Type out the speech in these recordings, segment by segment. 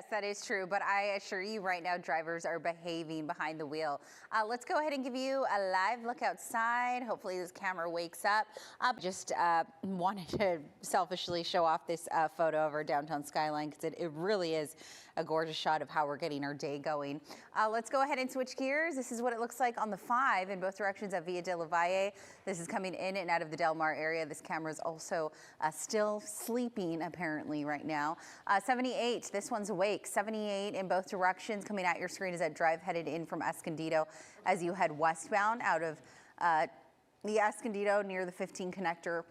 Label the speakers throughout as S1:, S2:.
S1: that is true, but I assure you right now, drivers are behaving behind the wheel. Let's go ahead and give you a live look outside. Hopefully this camera wakes up. Just wanted to selfishly show off this photo of our downtown skyline because it really is a gorgeous shot of how we're getting our day going. Let's go ahead and switch gears. This is what it looks like on the 5 in both directions at Via de la Valle. This is coming in and out of the Del Mar area. This camera is also still sleeping apparently right now. 78, this one's awake. 78 in both directions coming at your screen as that drive headed in from Escondido as you head westbound out of the Escondido near the 15 connector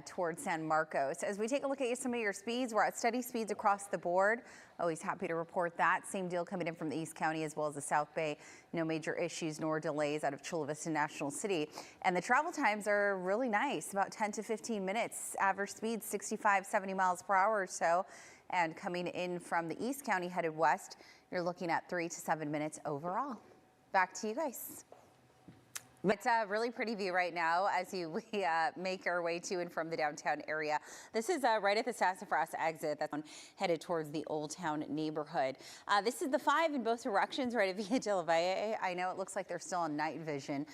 S1: towards San Marcos. As we take a look at some of your speeds, we're at steady speeds across the board. Always happy to report that. Same deal coming in from the East County as well as the South Bay. No major issues nor delays out of Chula Vista National City. And the travel times are really nice, about 10 to 15 minutes. Average speed 65, 70 miles per hour or so. And coming in from the East County headed west, you're looking at 3 to 7 minutes overall. Back to you guys. It's a really pretty view right now as we make our way to and from the downtown area. This is right at the Sassafras exit that's headed towards the Old Town neighborhood. This is the 5 in both directions right at Via de la Valle. I know it looks like they're still on night vision,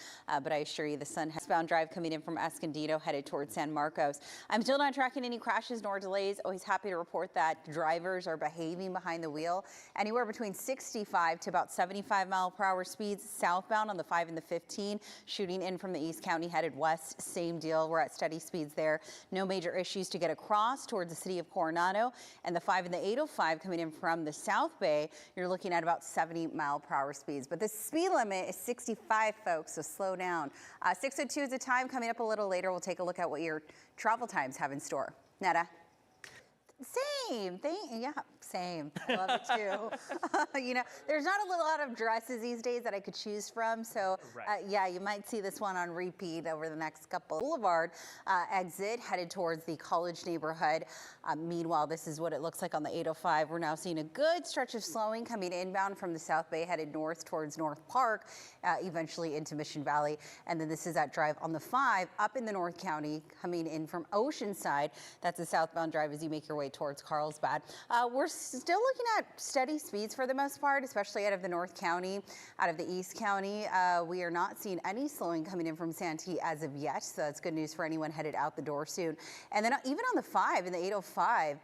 S1: but I assure you the sun has bound drive coming in from Escondido headed towards San Marcos. I'm still not tracking any crashes nor delays. Always happy to report that drivers are behaving behind the wheel. Anywhere between 65 to about 75 mile per hour speeds southbound on the 5 and the 15. Shooting in from the East County headed west, same deal. We're at steady speeds there. No major issues to get across towards the city of Coronado. And the 5 and the 805 coming in from the South Bay, you're looking at about 70 mile per hour speeds. But the speed limit is 65, folks, so slow down. 6:02 is the time. Coming up a little later, we'll take a look at what your travel times have in store. Netta. Same thing. Yeah, same. I love it too. You know, there's not a lot of dresses these days that I could choose from. So, yeah, you might see this one on repeat over the next couple. Boulevard exit headed towards the College neighborhood. Meanwhile, this is what it looks like on the 805. We're now seeing a good stretch of slowing coming inbound from the South Bay headed north towards North Park, eventually into Mission Valley. And then this is that drive on the 5 up in the North County coming in from Oceanside. That's a southbound drive as you make your way towards Carlsbad. We're still looking at steady speeds for the most part, especially out of the North County, out of the East County. We are not seeing any slowing coming in from Santee as of yet, so that's good news for anyone headed out the door soon. And then even on the 5 and the 805,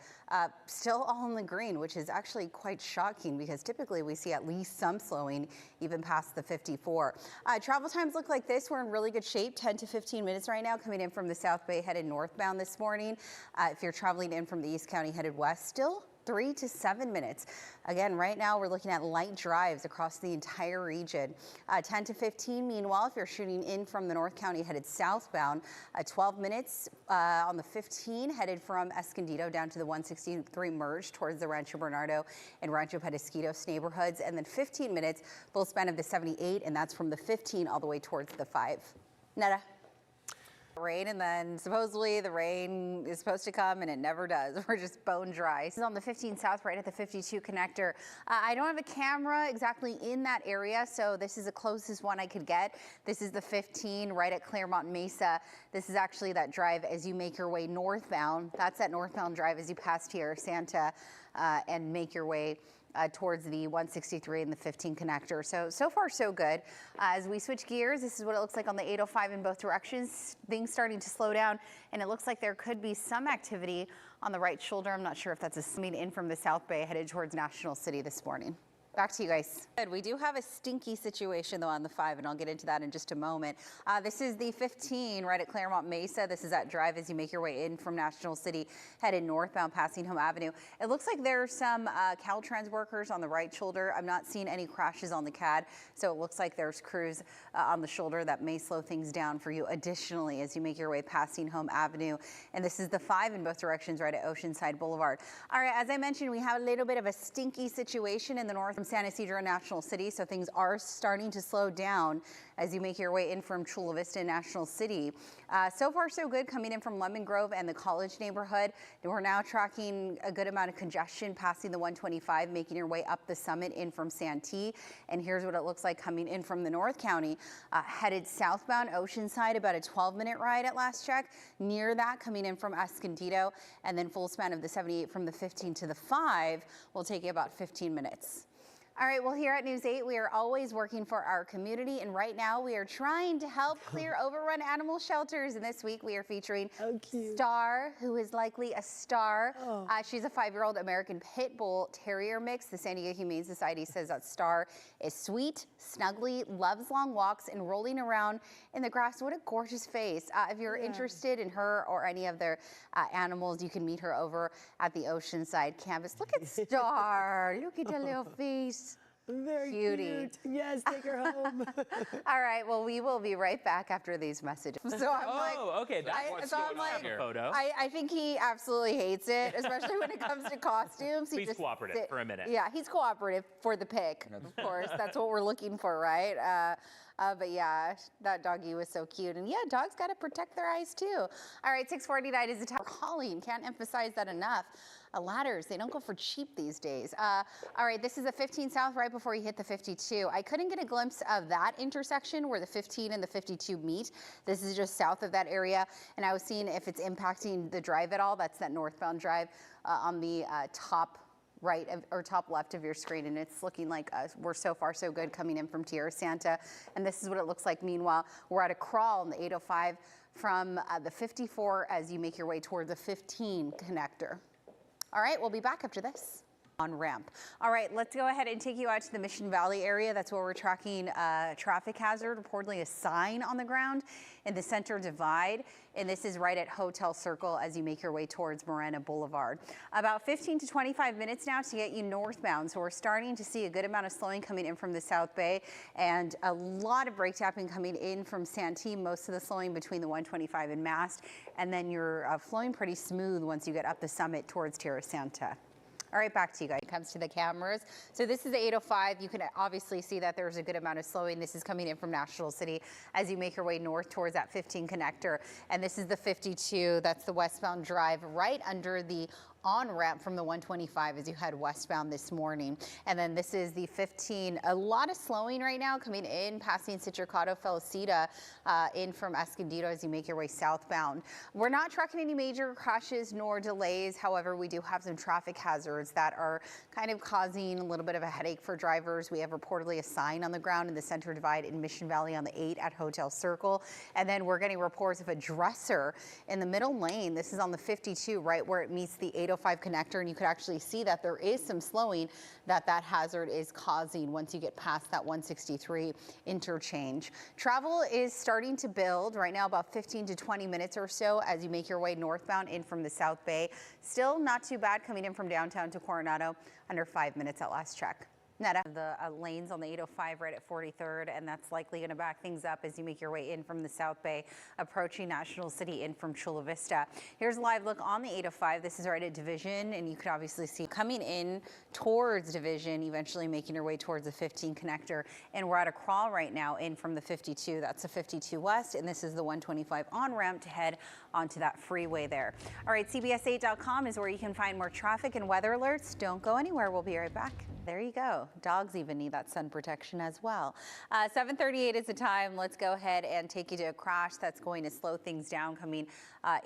S1: still all in the green, which is actually quite shocking because typically we see at least some slowing even past the 54. Travel times look like this. We're in really good shape, 10 to 15 minutes right now coming in from the South Bay headed northbound this morning. If you're traveling in from the East County headed west, still 3 to 7 minutes. Again, right now we're looking at light drives across the entire region. 10 to 15, meanwhile, if you're shooting in from the North County headed southbound, 12 minutes on the 15 headed from Escondido down to the 163 merge towards the Rancho Bernardo and Rancho Penasquitos neighborhoods, and then 15 minutes full span of the 78, and that's from the 15 all the way towards the 5. Netta. Rain, and then supposedly the rain is supposed to come and it never does. We're just bone dry. This is on the 15 south right at the 52 connector. I don't have a camera exactly in that area, so this is the closest one I could get. This is the 15 right at Claremont Mesa. This is actually that drive as you make your way northbound. That's that northbound drive as you pass Tierra Santa and make your way towards the 163 and the 15 connector. So far so good. As we switch gears, this is what it looks like on the 805 in both directions. Things starting to slow down, and it looks like there could be some activity on the right shoulder. I'm not sure if that's coming in from the South Bay headed towards National City this morning. Back to you guys. Good. We do have a stinky situation though on the 5, and I'll get into that in just a moment. This is the 15 right at Claremont Mesa. This is that drive as you make your way in from National City headed northbound passing Home Avenue. It looks like there are some Caltrans workers on the right shoulder. I'm not seeing any crashes on the CAD, so it looks like there's crews on the shoulder that may slow things down for you additionally as you make your way passing Home Avenue. And this is the 5 in both directions right at Oceanside Boulevard. All right, as I mentioned, we have a little bit of a stinky situation in the north San Isidro National City, so things are starting to slow down as you make your way in from Chula Vista National City. So far, so good coming in from Lemon Grove and the College neighborhood. We're now tracking a good amount of congestion passing the 125, making your way up the summit in from Santee. And here's what it looks like coming in from the North County, headed southbound Oceanside, about a 12-minute ride at last check. Near that, coming in from Escondido, and then full span of the 78 from the 15 to the 5 will take you about 15 minutes. All right, well, here at News 8, we are always working for our community, and right now we are trying to help clear overrun animal shelters. And this week we are featuring Star, who is likely a star. She's a 5-year-old American Pit Bull Terrier mix. The San Diego Humane Society says that Star is sweet, snuggly, loves long walks, and rolling around in the grass. What a gorgeous face. If you're interested in her or any of their animals, you can meet her over at the Oceanside campus. Look at Star. Look at her little face.
S2: Very
S1: Cutie.
S2: cute. Yes, take her home.
S1: All right, well, we will be right back after these messages. So I'm
S3: okay, that's what's going on here. Photo.
S1: I think he absolutely hates it, especially when it comes to costumes.
S3: He's cooperative for a minute.
S1: Yeah, he's cooperative for the pic, of course. That's what we're looking for, right? But yeah, that doggy was so cute. And yeah, dogs got to protect their eyes too. All right, 6:49 is the time. Calling, can't emphasize that enough. Ladders, they don't go for cheap these days. All right, this is the 15 South right before you hit the 52. I couldn't get a glimpse of that intersection where the 15 and the 52 meet. This is just south of that area. And I was seeing if it's impacting the drive at all. That's that northbound drive on the top right or top left of your screen, and it's looking like we're so far so good coming in from Tierra Santa, and this is what it looks like. Meanwhile, we're at a crawl in the 805 from the 54 as you make your way toward the 15 connector. All right, we'll be back after this. On ramp. All right, let's go ahead and take you out to the Mission Valley area. That's where we're tracking a traffic hazard, reportedly a sign on the ground in the center divide. And this is right at Hotel Circle as you make your way towards Morena Boulevard. About 15 to 25 minutes now to get you northbound. So we're starting to see a good amount of slowing coming in from the South Bay and a lot of brake tapping coming in from Santee. Most of the slowing between the 125 and Mast. And then you're flowing pretty smooth once you get up the summit towards Tierra Santa. All right, back to you guys. It comes to the cameras. So this is the 805. You can obviously see that there's a good amount of slowing. This is coming in from National City as you make your way north towards that 15 connector. And this is the 52. That's the westbound drive right under the on-ramp from the 125 as you head westbound this morning. And then this is the 15. A lot of slowing right now coming in, passing Citricado, Felicita, in from Escondido as you make your way southbound. We're not tracking any major crashes nor delays. However, we do have some traffic hazards that are kind of causing a little bit of a headache for drivers. We have reportedly a sign on the ground in the center divide in Mission Valley on the 8 at Hotel Circle. And then we're getting reports of a dresser in the middle lane. This is on the 52, right where it meets the 805 connector, and you could actually see that there is some slowing that hazard is causing once you get past that 163 interchange. Travel is starting to build right now, about 15 to 20 minutes or so as you make your way northbound in from the South Bay. Still not too bad coming in from downtown to Coronado, under 5 minutes at last check. The lanes on the 805 right at 43rd, and that's likely going to back things up as you make your way in from the South Bay, approaching National City in from Chula Vista. Here's a live look on the 805. This is right at Division, and you can obviously see coming in towards Division, eventually making your way towards the 15 connector. And we're at a crawl right now in from the 52. That's the 52 West, and this is the 125 on-ramp to head onto that freeway there. All right, CBS8.com is where you can find more traffic and weather alerts. Don't go anywhere. We'll be right back. There you go. Dogs even need that sun protection as well. 7:38 is the time. Let's go ahead and take you to a crash that's going to slow things down coming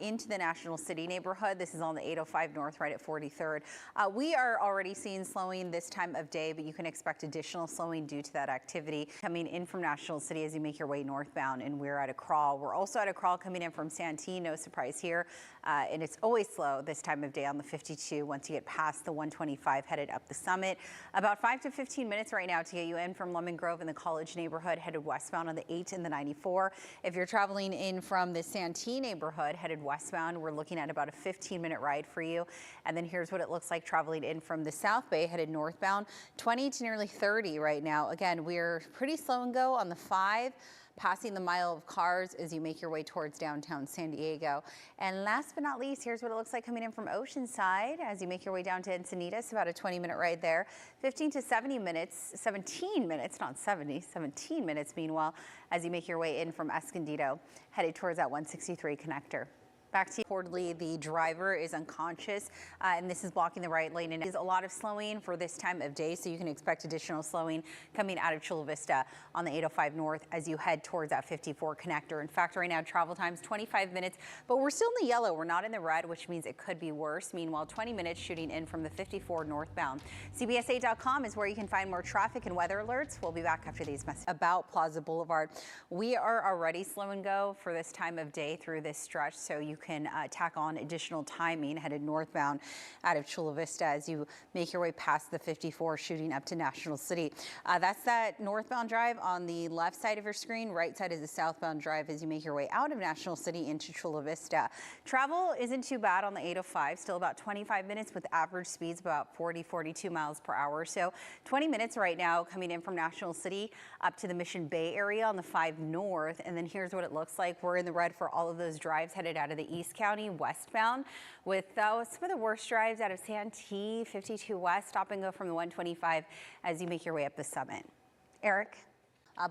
S1: into the National City neighborhood. This is on the 805 North right at 43rd. We are already seeing slowing this time of day, but you can expect additional slowing due to that activity coming in from National City as you make your way northbound, and we're at a crawl. We're also at a crawl coming in from Santee, no surprise here, and it's always slow this time of day on the 52 once you get past the 125 headed up the summit. About 5 to 15 minutes right now to get you in from Lemon Grove in the College neighborhood, headed westbound on the 8 and the 94. If you're traveling in from the Santee neighborhood, headed westbound, we're looking at about a 15-minute ride for you. And then here's what it looks like traveling in from the South Bay, headed northbound, 20 to nearly 30 right now. Again, we're pretty slow and go on the 5. passing the mile of cars as you make your way towards downtown San Diego. And last but not least, here's what it looks like coming in from Oceanside as you make your way down to Encinitas, about a 20-minute ride there. 15 to 17 minutes, not 70, 17 minutes meanwhile, as you make your way in from Escondido, headed towards that 163 connector. Back to you. Reportedly, the driver is unconscious, and this is blocking the right lane. And there's a lot of slowing for this time of day, so you can expect additional slowing coming out of Chula Vista on the 805 North as you head towards that 54 connector. In fact, right now, travel time's 25 minutes, but we're still in the yellow. We're not in the red, which means it could be worse. Meanwhile, 20 minutes shooting in from the 54 northbound. CBS8.com is where you can find more traffic and weather alerts. We'll be back after these messages. About Plaza Boulevard, we are already slow and go for this time of day through this stretch, so you can tack on additional timing headed northbound out of Chula Vista as you make your way past the 54 shooting up to National City. That's that northbound drive on the left side of your screen. Right side is the southbound drive as you make your way out of National City into Chula Vista. Travel isn't too bad on the 805, still about 25 minutes with average speeds about 42 miles per hour. So 20 minutes right now coming in from National City up to the Mission Bay area on the 5 North. And then here's what it looks like. We're in the red for all of those drives headed out of the East County westbound, with some of the worst drives out of Santee, 52 West, stop and go from the 125 as you make your way up the summit. Eric?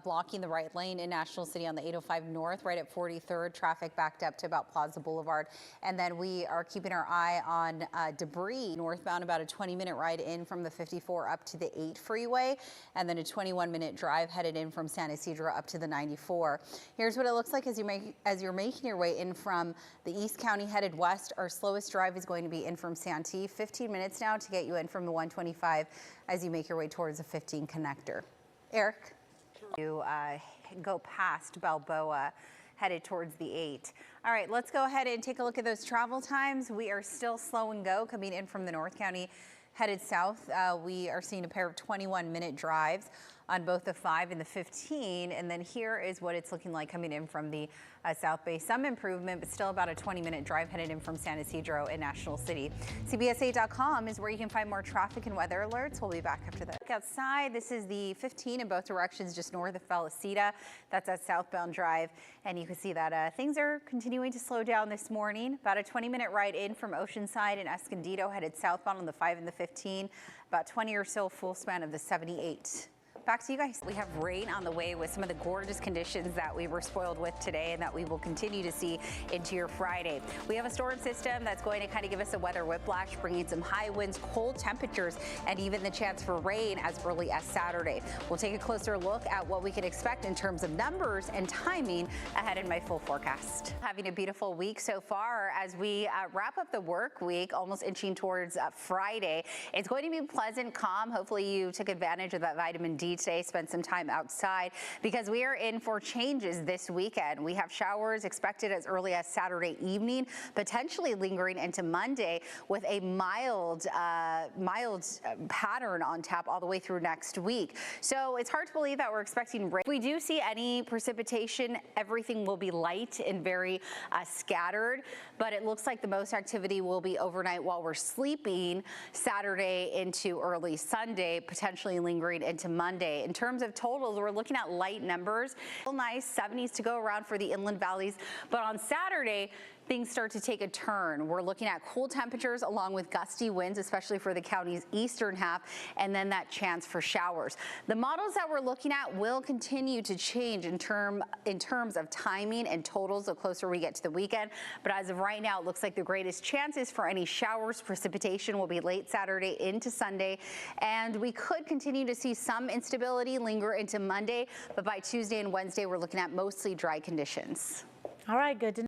S1: Blocking the right lane in National City on the 805 North, right at 43rd. Traffic backed up to about Plaza Boulevard. And then we are keeping our eye on debris northbound, about a 20-minute ride in from the 54 up to the 8 freeway, and then a 21-minute drive headed in from San Isidro up to the 94. Here's what it looks like as you're making your way in from the East County headed west. Our slowest drive is going to be in from Santee. 15 minutes now to get you in from the 125 as you make your way towards the 15 connector. Eric? You go past Balboa, headed towards the 8. All right, let's go ahead and take a look at those travel times. We are still slow and go coming in from the North County, headed south. We are seeing a pair of 21-minute drives on both the 5 and the 15. And then here is what it's looking like coming in from the South Bay. Some improvement, but still about a 20-minute drive headed in from San Isidro in National City. CBS8.com is where you can find more traffic and weather alerts. We'll be back after that. Outside, this is the 15 in both directions, just north of Felicita. That's that southbound drive. And you can see that things are continuing to slow down this morning. About a 20-minute ride in from Oceanside and Escondido, headed southbound on the 5 and the 15. About 20 or so full span of the 78. Back to you guys. We have rain on the way with some of the gorgeous conditions that we were spoiled with today and that we will continue to see into your Friday. We have a storm system that's going to kind of give us a weather whiplash, bringing some high winds, cold temperatures, and even the chance for rain as early as Saturday. We'll take a closer look at what we can expect in terms of numbers and timing ahead in my full forecast. Having a beautiful week so far as we wrap up the work week, almost inching towards Friday. It's going to be pleasant, calm. Hopefully you took advantage of that vitamin D today, spend some time outside because we are in for changes this weekend. We have showers expected as early as Saturday evening, potentially lingering into Monday with a mild pattern on tap all the way through next week. So it's hard to believe that we're expecting rain. If we do see any precipitation, everything will be light and very scattered, but it looks like the most activity will be overnight while we're sleeping Saturday into early Sunday, potentially lingering into Monday. In terms of totals, we're looking at light numbers. Still nice, 70s to go around for the inland valleys, but on Saturday, things start to take a turn. We're looking at cool temperatures along with gusty winds, especially for the county's eastern half, and then that chance for showers. The models that we're looking at will continue to change in terms of timing and totals the closer we get to the weekend. But as of right now, it looks like the greatest chances for any showers, precipitation will be late Saturday into Sunday, and we could continue to see some instability linger into Monday, but by Tuesday and Wednesday, we're looking at mostly dry conditions.
S2: All right, good to know.